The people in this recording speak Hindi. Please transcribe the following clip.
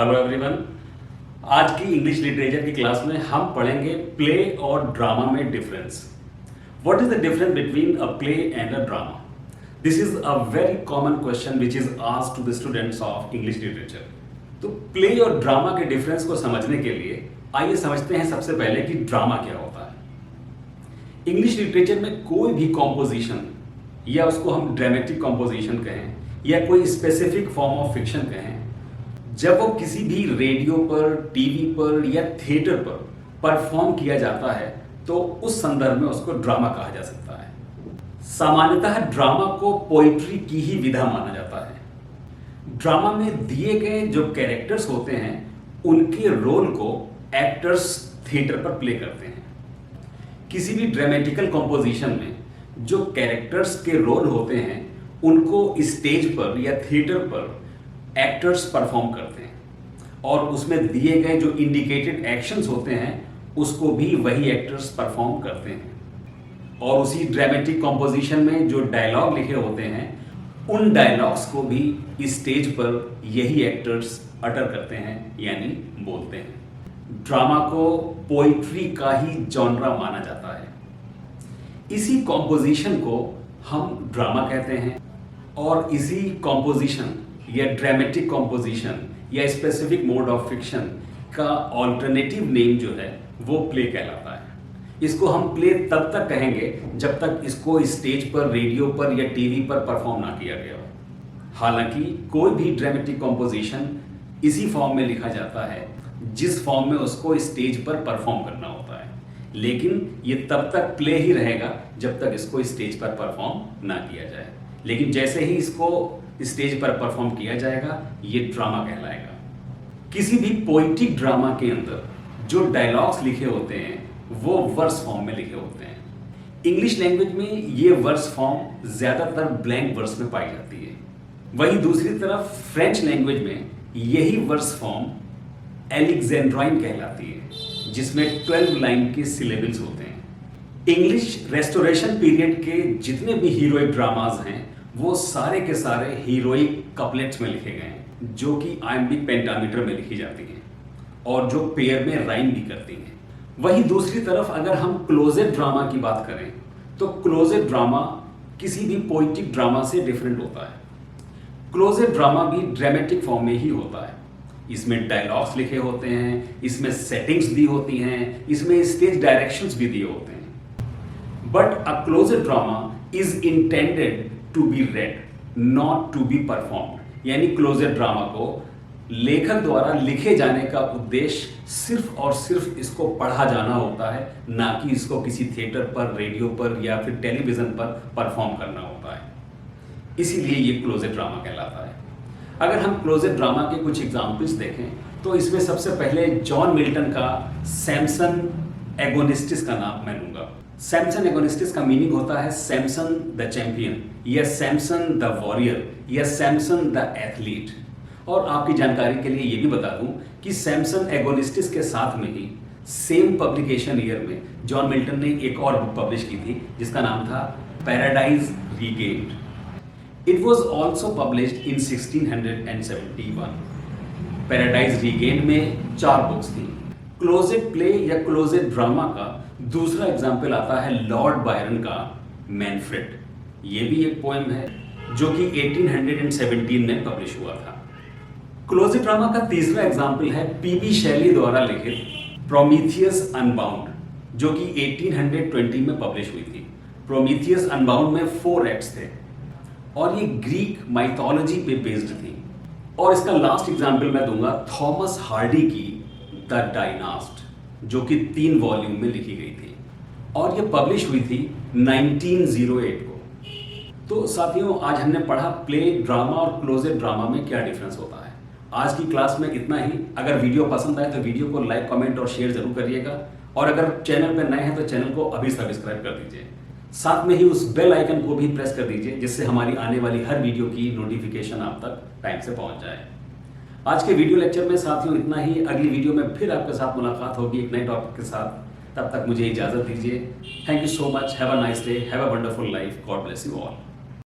Hello everyone. आज की इंग्लिश लिटरेचर की क्लास में हम पढ़ेंगे प्ले और ड्रामा में difference. What is the difference between a play and a drama? This is a very common question which is asked to the students of English literature. तो प्ले और ड्रामा के डिफरेंस को समझने के लिए आइए समझते हैं सबसे पहले कि ड्रामा क्या होता है। इंग्लिश लिटरेचर में कोई भी कॉम्पोजिशन, या उसको हम ड्रामेटिक कॉम्पोजिशन कहें या कोई स्पेसिफिक फॉर्म ऑफ फिक्शन कहें, जब वो किसी भी रेडियो पर, टीवी पर या थिएटर पर परफॉर्म किया जाता है तो उस संदर्भ में उसको ड्रामा कहा जा सकता है। सामान्यतः ड्रामा को पोइट्री की ही विधा माना जाता है। ड्रामा में दिए गए जो कैरेक्टर्स होते हैं उनके रोल को एक्टर्स थिएटर पर प्ले करते हैं। किसी भी ड्रामेटिकल कॉम्पोजिशन में जो कैरेक्टर्स के रोल होते हैं उनको स्टेज पर या थिएटर पर एक्टर्स परफॉर्म करते हैं और उसमें दिए गए जो इंडिकेटेड एक्शंस होते हैं उसको भी वही एक्टर्स परफॉर्म करते हैं। और उसी ड्रामेटिक कॉम्पोजिशन में जो डायलॉग लिखे होते हैं उन डायलॉग्स को भी स्टेज पर यही एक्टर्स अटर करते हैं, यानी बोलते हैं। ड्रामा को पोइट्री का ही जॉनरा माना जाता है। इसी कॉम्पोजिशन को हम ड्रामा कहते हैं और इसी कॉम्पोजिशन या ड्रामेटिक कॉम्पोजिशन या स्पेसिफिक मोड ऑफ फिक्शन का ऑल्टरनेटिव नेम जो है वो प्ले कहलाता है। इसको हम प्ले तब तक कहेंगे जब तक इसको स्टेज पर, रेडियो पर या टीवी पर परफॉर्म ना किया गया हो। हालांकि कोई भी ड्रामेटिक कॉम्पोजिशन इसी फॉर्म में लिखा जाता है जिस फॉर्म में उसको स्टेज पर परफॉर्म करना होता है, लेकिन ये तब तक प्ले ही रहेगा जब तक इसको स्टेज पर परफॉर्म ना किया जाए। लेकिन जैसे ही इसको स्टेज पर परफॉर्म किया जाएगा ये ड्रामा कहलाएगा। किसी भी पोइटिक ड्रामा के अंदर जो डायलॉग्स लिखे होते हैं वो वर्स फॉर्म में लिखे होते हैं। इंग्लिश लैंग्वेज में ये वर्स फॉर्म ज्यादातर ब्लैंक वर्स में पाई जाती है। वहीं दूसरी तरफ फ्रेंच लैंग्वेज में यही वर्स फॉर्म एलेक्जेंड्राइन कहलाती है, जिसमें 12 लाइन के सिलेबल्स होते हैं। इंग्लिश रेस्टोरेशन पीरियड के जितने भी हीरोइक ड्रामाज हैं वो सारे के सारे हीरोइक कपलेट्स में लिखे गए हैं, जो कि आइम्बिक पेंटामीटर में लिखी जाती हैं और जो पेयर में राइम भी करती हैं। वहीं दूसरी तरफ अगर हम क्लोजेट ड्रामा की बात करें तो क्लोजेट ड्रामा किसी भी पोइटिक ड्रामा से डिफरेंट होता है। क्लोजेट ड्रामा भी ड्रामेटिक फॉर्म में ही होता है। इसमें डायलॉग्स लिखे होते हैं, इसमें सेटिंग्स दी होती हैं, इसमें स्टेज डायरेक्शंस भी दिए होते हैं। But a closet drama is intended to be read, not to be performed. यानी क्लोजेट ड्रामा को लेखक द्वारा लिखे जाने का उद्देश्य सिर्फ और सिर्फ इसको पढ़ा जाना होता है, ना कि इसको किसी थिएटर पर, रेडियो पर या फिर टेलीविजन पर परफॉर्म करना होता है। इसीलिए ये क्लोजेट ड्रामा कहलाता है। अगर हम क्लोजेट ड्रामा के कुछ एग्जाम्पल्स देखें तो इसमें सबसे पहले जॉन मिल्टन का सैमसन एगोनिस्टिस का नाम मैं लूंगा। सैमसन एगोनिस्टिस का मीनिंग होता है सैमसन द चैंपियन या सैमसन द वॉरियर या सैमसन द एथलीट। और आपकी जानकारी के लिए ये भी बता दूं कि सैमसन एगोनिस्टिस के साथ में ही सेम पब्लिकेशन ईयर में जॉन मिल्टन ने एक और बुक पब्लिश की थी जिसका नाम था paradise regained. It was also published in 1671। Paradise regained में 4 बुक्स थी। क्लोजेट प्ले या क्लोजेट ड्रामा का दूसरा एग्जाम्पल आता है लॉर्ड बायरन का मैनफ्रेड। ये भी एक पोएम है जो कि 1817 में पब्लिश हुआ था। क्लोजेट ड्रामा का तीसरा एग्जाम्पल है पीबी शैली द्वारा लिखित प्रोमीथियस अनबाउंड, जो कि 1820 में पब्लिश हुई थी। प्रोमीथियस अनबाउंड में 4 एक्ट्स थे और ये ग्रीक माइथोलॉजी पे बेस्ड थी। और इसका लास्ट एग्जाम्पल मैं दूंगा थॉमस हार्डी की द डायनास्ट, जो कि 3 वॉल्यूम में लिखी गई थी और ये पब्लिश हुई थी 1908 को। तो साथियों, आज हमने पढ़ा प्ले, ड्रामा और क्लोजेट ड्रामा में क्या डिफरेंस होता है। आज की क्लास में इतना ही। अगर वीडियो पसंद आए तो वीडियो को लाइक, कमेंट और शेयर जरूर करिएगा और अगर चैनल पर नए हैं तो चैनल को अभी सब्सक्राइब कर दीजिए। साथ में ही उस बेल आइकन को भी प्रेस कर दीजिए जिससे हमारी आने वाली हर वीडियो की नोटिफिकेशन आप तक टाइम से पहुंच जाए। आज के वीडियो लेक्चर में साथियों इतना ही। अगली वीडियो में फिर आपके साथ मुलाकात होगी एक नए टॉपिक के साथ। तब तक मुझे इजाजत दीजिए। Thank you so much. Have a nice day, have a wonderful life. God bless you all.